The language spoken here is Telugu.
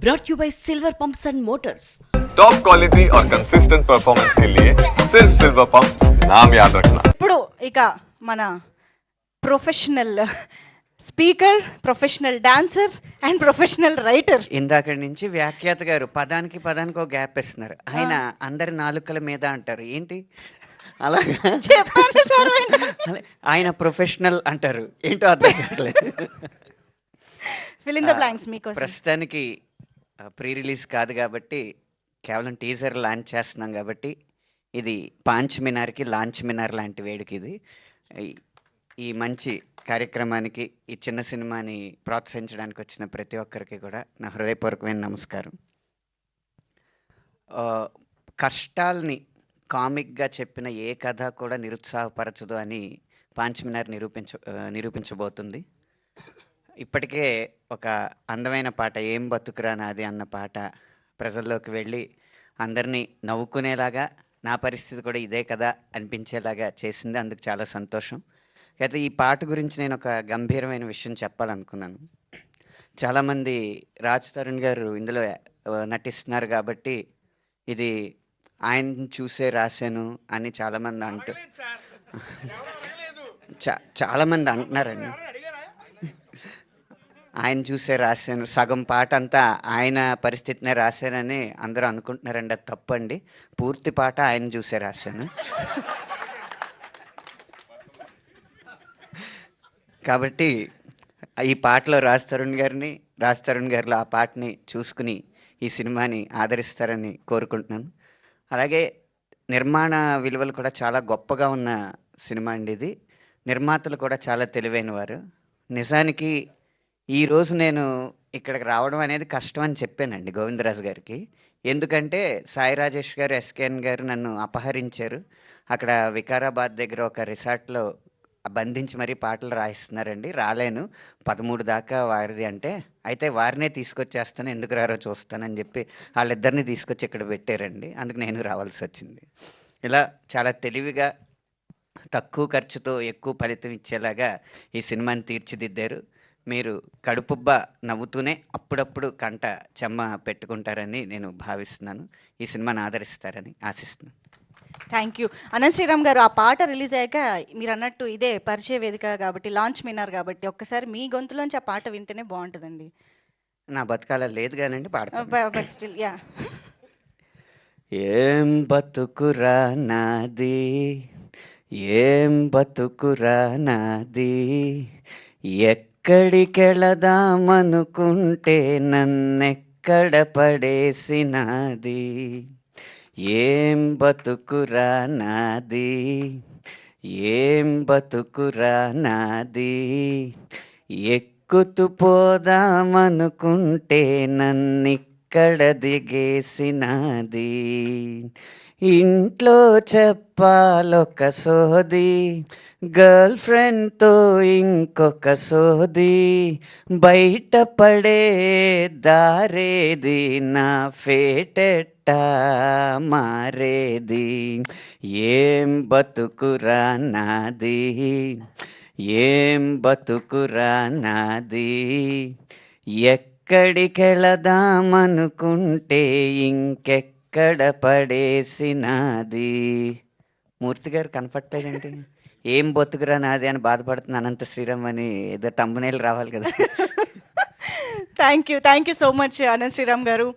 brought you by Silver Pumps and Motors. Top quality और कंसिस्टेंट परफॉर्मेंस के लिए सिर्फ सिल्वर पंप्स नाम याद रखना. ఇప్పుడు ఇక మన professional speaker, professional dancer and professional writer. ఇందాక నుంచి వ్యాఖ్యాత గారు పదానికి ఒక గ్యాప్ ఇస్తున్నారు. ఆయన అందరి నాలుకల మీద అంటారు ఏంటి అలాగా చెప్పండి సార్. ఆయన ప్రొఫెషనల్ అంటారు ఏంటో అర్థం కావట్లేదు. ఫిల్ ఇన్ ద బ్లాంక్స్ మీకోసం. ప్రస్తుతానికి ప్రీ రిలీజ్ కాదు కాబట్టి కేవలం టీజర్ లాంచ్ చేస్తున్నాం కాబట్టి ఇది పాంచ్ మినార్కి లాంచ్ మినార్ లాంటి వేడుక ఇది. ఈ మంచి కార్యక్రమానికి ఈ చిన్న సినిమాని ప్రోత్సహించడానికి వచ్చిన ప్రతి ఒక్కరికి కూడా నా హృదయపూర్వకమైన నమస్కారం. కష్టాల్ని కామిక్గా చెప్పిన ఏ కథ కూడా నిరుత్సాహపరచదు అని పాంచ్ మినార్ నిరూపించబోతుంది. ఇప్పటికే ఒక అందమైన పాట ఏం బతుకురా నాది అన్న పాట ప్రజల్లోకి వెళ్ళి అందరినీ నవ్వుకునేలాగా నా పరిస్థితి కూడా ఇదే కదా అనిపించేలాగా చేసింది. అందుకు చాలా సంతోషం. అయితే ఈ పాట గురించి నేను ఒక గంభీరమైన విషయం చెప్పాలనుకున్నాను. చాలామంది రాజ్ తరుణ్ గారు ఇందులో నటిస్తున్నారు కాబట్టి ఇది ఆయన చూసే రాశాను అని చాలామంది చాలామంది అంటున్నారండి. ఆయన చూసే రాశాను, సగం పాట అంతా ఆయన పరిస్థితినే రాశానని అందరూ అనుకుంటున్నారండి. అది తప్పండి. పూర్తి పాట ఆయన చూసే రాశాను. కాబట్టి ఈ పాటలో రాజ్ తరుణ్ గారిలో ఆ పాటని చూసుకుని ఈ సినిమాని ఆదరిస్తారని కోరుకుంటున్నాను. అలాగే నిర్మాణ విలువలు కూడా చాలా గొప్పగా ఉన్న సినిమా అండి ఇది. నిర్మాతలు కూడా చాలా తెలివైన వారు. నిజానికి ఈరోజు నేను ఇక్కడికి రావడం అనేది కష్టం అని చెప్పానండి గోవిందరాజు గారికి. ఎందుకంటే సాయి రాజేష్ గారు, ఎస్కేఎన్ గారు నన్ను అపహరించారు. అక్కడ వికారాబాద్ దగ్గర ఒక రిసార్ట్లో బంధించి మరీ పాటలు రాయిస్తున్నారండి. రాలేను, 13 దాకా వారిది అంటే, అయితే వారినే తీసుకొచ్చేస్తాను, ఎందుకు రారో చూస్తానని చెప్పి వాళ్ళిద్దరిని తీసుకొచ్చి ఇక్కడ పెట్టారండి. అందుకు నేను రావాల్సి వచ్చింది. ఇలా చాలా తెలివిగా తక్కువ ఖర్చుతో ఎక్కువ ఫలితం ఇచ్చేలాగా ఈ సినిమాని తీర్చిదిద్దారు. మీరు కడుపుబ్బ నవ్వుతూనే అప్పుడప్పుడు కంట చెమ్మ పెట్టుకుంటారని నేను భావిస్తున్నాను. ఈ సినిమాని ఆదరిస్తారని ఆశిస్తున్నాను. Thank you. అనంత్ శ్రీరామ్ గారు, ఆ పాట రిలీజ్ అయ్యాక మీరు అన్నట్టు ఇదే పరిచయ వేదిక కాబట్టి, లాంచ్ మినార్ కాబట్టి ఒక్కసారి మీ గొంతులోంచి ఆ పాట వింటేనే బాగుంటుందండి. నా బతకాల లేదు కానండి, పాడతాను. But still yeah. ఏం బతుకురా నాది, ఏం బతుకురా నాది, ఎక్కడికెళదామనుకుంటే నన్నెక్కడ పడేసినాది. ఏం బతుకురా నాది, ఏం బతుకురా నాది, ఎక్కుతూ పోదామనుకుంటే నన్నిక్కడ దిగేసినాది. ఇంట్లో చెప్పాలొక సోది, గర్ల్ ఫ్రెండ్తో ఇంకొక సోది, బయటపడే దారేది, నా ఫేటెట్టా మారేది. ఏం బతుకురా నాది, ఏం బతుకురా నాది, ఎక్కడికెళదామనుకుంటే ఇంకెక్కడ పడేసినాది. మూర్తి గారు కనపట్టలేదండి. ఏం బతుకురా నాది అని బాధపడుతున్న అనంత శ్రీరామ్ అని ఏదో టంబునేలు రావాలి కదా. Thank you so much Anant Sriram గారు.